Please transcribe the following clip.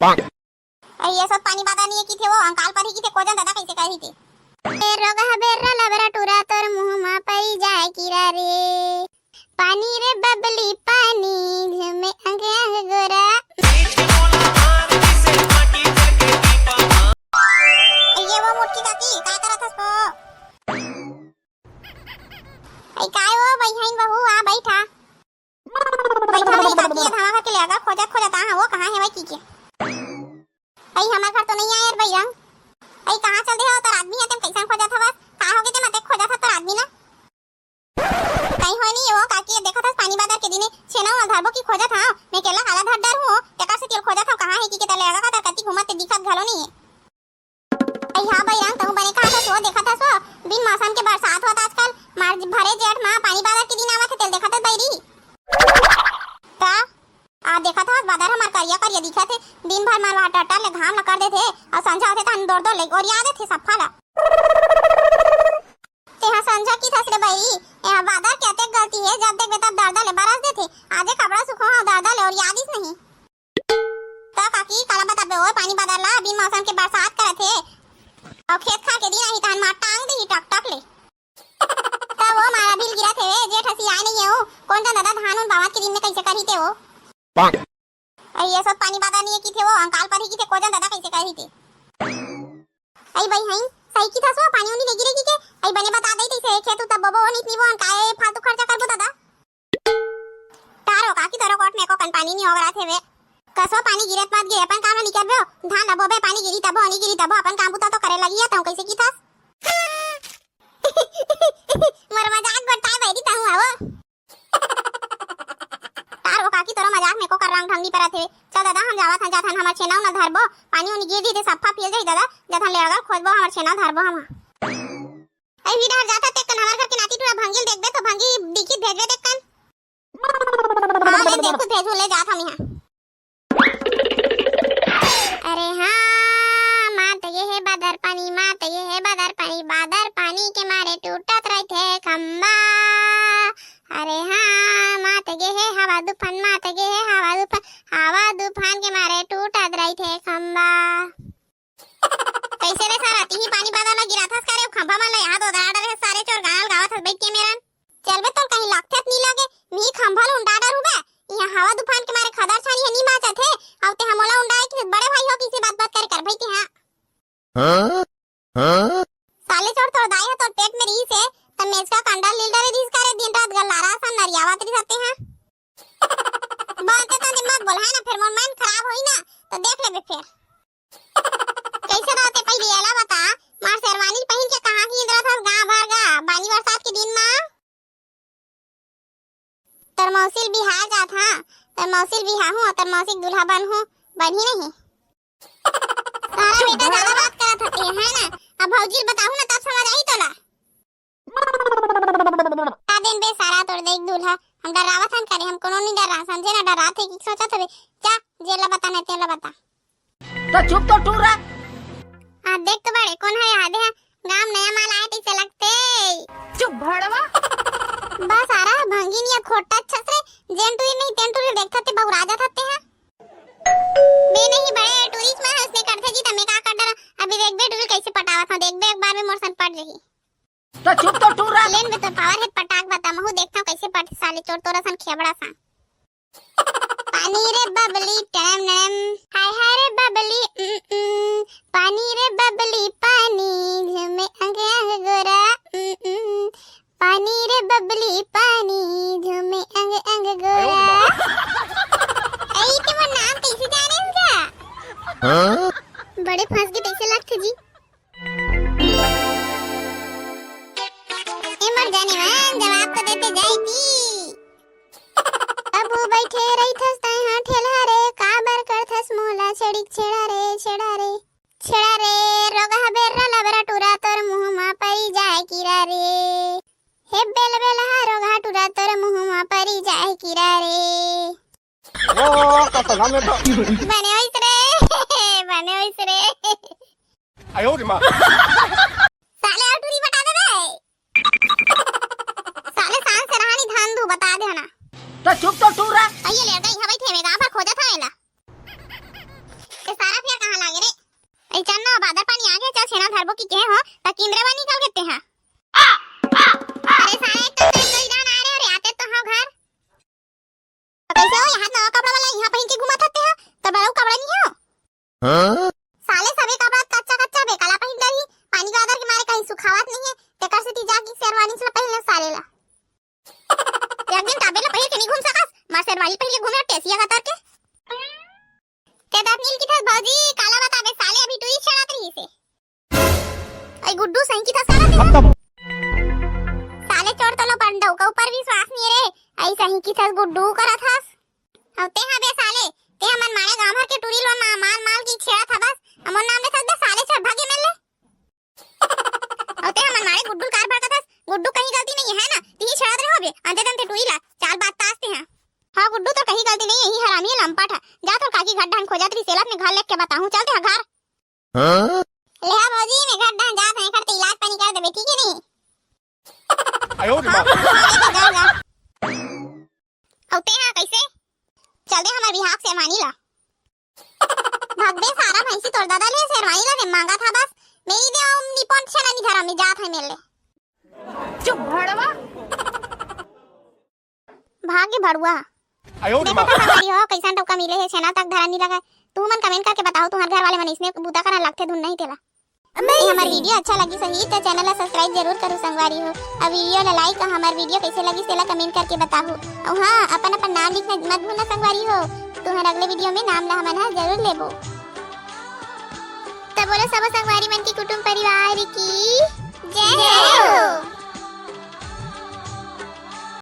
ये सब पानी बादा नहीं की थे वो अंकाल पर ही की थे कोजन दादा कैसे कही थी रोगा बेरा लबरा टूरा तोर मुंह मा पई जाए कीरा रे पानी रे बबली पानी झमे अंग अंग गोरा ये वो मोटी काकी काय करत हस को आई काय वो बहिन बहू आ बैठा काकी धावा के ले आगा खोजा खोजा ता वो कहां है भाई की के आई हमार घर तो नहीं आया यार भैया आई कहां चल रहे हो तो आदमी है तुम कैसा खोजा था बस का हो गए ते मते खोजा था तो आदमी ना कहीं हो नहीं वो काकी देखा था पानी बादर के दिने छेना और धरबो की खोजा था मैं केला काला धर डर हूं टका से तेल खोजा था कहां है की के तले आगा का तरकती घुमते दिखत घलो नहीं है आई हां भैया तू बने कहा था सो देखा था सो बिन मौसम के बरसात होता आजकल मार्च भरे जेठ माह पानी बादर के दिन आवा थे तेल देखा था बैरी का आ देखा था बादर हमार करिया दिखा थे दिन भर मार टाटा ले घाम लगा दे थे और संझा होते तन दौड़ ले और याद थे सफा ला तेहा संझा की थसरे भाई यहां बादर कहते गलती है जब देख तब दर्द ले बरस दे थे आजे कपड़ा सुखो दर्द ले और याद ही नहीं ता काकी काला बता बे ओ पानी बादर ला बिन मौसम के बरसात करे थे और खेत खा के दिन ही तन मार टांग दे टक टक ले ता वो मारा बिल गिरा थे जेठ हसी आए नहीं हो कौन सा दादा धान उन बावत के दिन में कैसे करी थे वो ये सब पानी बादा नहीं की थे वो अंकाल पर ही की थे कोजन दादा कैसे कही थी आई भाई हई सही की था सो पानी उनी नहीं गिरेगी के आई बने बता दई थी से खेत तब बबो नहीं वो काए फालतू खर्चा करबो दादा तारो काकी तोरो कोट में को कन पानी नहीं हो रहा थे वे कसो पानी गिरत मत गे अपन काम नहीं करबो धान लबो बे पानी गिरी तब नहीं गिरी तब अपन काम बुता तो करे लगी है तो कैसे की था मर मजाक गोटाई बैठी ता हूं आवो तारो काकी तोरो मजाक में को कर रंग ढंगी परत है चल दादा हम जावत हन जाथन हमर छेना न धरबो पानी उनी गिर दी दे सफा पिए जाई दादा जथन ले अगर खोजबो हमर छेना धरबो हम आई विदा जाता ते कन हमर घर के नाती टूरा भंगिल देखबे तो भंगी दिखी भेजबे ते कन हां मैं देखो भेजू ले जात हम यहां अरे हां मात ये है बादर पानी मात ये है बादर पानी के मारे टूटत रहते खंबा अरे हां मात गे है हवा तूफान मात गे है हवा तूफान के मारे टूटत रही थे खंबा कैसे रे सारा ती पानी बादल में गिरा था करे खंबा में यहाँ तो दाड़ रहे सारे चोर गाल गावत बैठ के मेरन चलबे तो कहीं लागते नहीं लागे मी खंभा उंडा डर हुबे यहाँ हवा तूफान के मारे खदर छानी नहीं माचा थे अब ते हमोला उंडाए कि बड़े भाई हो किसी बात कर भाई के हां साले चोर तोड़ दाई है तो पेट में रीस है तब मेज का कंडा लीडर दिस करे दिन रात गल्लारा सन नरियावत रही रहते हैं बातें तो दिमाग बोल है ना फिर मन माइंड खराब होई ना तो देख ले फिर कैसे रहते पहले एला बता मार शेरवानी पहन के कहां की इधर था गांव भर गा बानी बरसात के दिन में तरमौसिल बिहार जात हां तरमौसिल बिहा हूं तरमौसिल दूल्हा बन हूं बनी नहीं सारा बेटा ज्यादा बात करत होते है ना अब भौजी बताऊं ना तब समझ आई तोला दिन बे सारा तोड़ देख दूल्हा हम डरावत हन करे हम कोनो नहीं डरा समझे ना डरा थे कि सोचा थे जा जेला बता ना तेला बता तो चुप तो टूर रहा हां देख तो बड़े कौन है याद है गांव नया माल आए थे लगते चुप भड़वा बस आ रहा भंगी नहीं खोटा छसरे जेंटू नहीं तेंटू देखता थे बहु राजा थते हैं मैं नहीं बड़े टूरिस्ट में उसने करते जी तमे का कर डरा अभी देख बे टूर कैसे पटावा था देख बे एक बार में मोरसन पट रही तो चुप तो टूर रहा लेन में तो पावर है पटाक बता महू देखता हूं कैसे पट साले चोर तोरा सन खेबड़ा सा पानी रे बबली टम नम हाय हाय रे बबली पानी रे बबली पानी झुमे अंग अंग गोरा पानी रे बबली पानी झुमे अंग अंग गोरा आई ते वो नाम कैसे जाने उसका हां बड़े फंस के कैसे लगते जी मर जाने मन जवाब तो देते जाएगी अब वो बैठे रही थस तय हां ठेला रे काबर कर थस मोला छड़िक छेड़ा रे रोगा बेरा लबरा टूरा तोर मुंह मा पई जाए कीरा रे हे बेल बेल हा रोगा टूरा तोर मुंह मा पई जाए कीरा रे ओ कत गाने तो बने होइस रे आयो रे मां साले आटूरी बता दे बे साले सांस से रहानी धान दू बता दे ना तो चुप तो टूर रहा आइए ले गई हवाई थे में गांव पर खोजा था एला धरबो की के हो ता किंद्रवा निकाल के ते हां अरे साले एक तो तेरे जान आ रहे और आते तो हां घर कैसे हो यहाँ नवा कपड़ा वाला यहाँ पहन के घुमा थते हैं तो बड़ा कपड़ा नहीं हो हां साले सबे कपड़ा कच्चा कच्चा बेकाला पहन डरी पानी का आदर के मारे कहीं सुखावत नहीं है तेकर से ती जाके शेरवानी से पहले साले ला एक दिन टाबे ला पहन के नहीं घूम सकस मार शेरवानी पहन के घूमे टेसिया का तर के नील की थस भौजी काला बताबे साले अभी टूई छड़ात रही से आई गुड्डू सही की थस काला खत्म साले चोर तो लो पंडो का ऊपर विश्वास नहीं रे आई सही की थस गुड्डू करा थस औते हा बे साले ते हमन मारे गांव भर के टूरी लो माल माल की छेड़ा था बस हमन नाम ले थस बे साले छड़ भागे मेले औते हमन मारे गुड्डू कार भर का थस गुड्डू कहीं गलती नहीं है ना ती छड़ा रहे होबे अंधे दम ते टूरी ला चाल बात तासते हैं हां गुड्डू तो कहीं गलती नहीं यही हरामी है लंपट है जा तो काकी घर ढंग खोजा तरी सेलत में घर लेके के बताऊं चलते हैं घर हां ले आ भौजी मैं घर ढंग जात है करते इलाज पानी कर देबे ठीक है नहीं आयो रे मां औते हां कैसे चल दे हमार बिहाफ शेरवानी ला भाग बे सारा भैंसी तोड़ दादा ले शेरवानी ला ने मांगा था बस मेरी दे निपन छला नहीं धरा में जात है मेले चुप भड़वा भाग्य भड़ुआ आयो रे मां हमारी हो कैसा टोका मिले है छेना तक धरा नहीं लगा तू मन कमेंट करके बताओ तुम्हारे घर वाले मन इसने बूता करना लगते धुन नहीं तेला हमारी वीडियो अच्छा लगी सही तो चैनल ला सब्सक्राइब जरूर करो संगवारी हो और वीडियो ला लाइक और हमारी वीडियो कैसे लगी तेला कमेंट करके बताओ और हां अपन अपन नाम लिखना मत भूलना संगवारी हो तुम्हारे अगले वीडियो में नाम ला हमन जरूर लेबो तब बोलो सब संगवारी मन की कुटुंब परिवार की जय हो।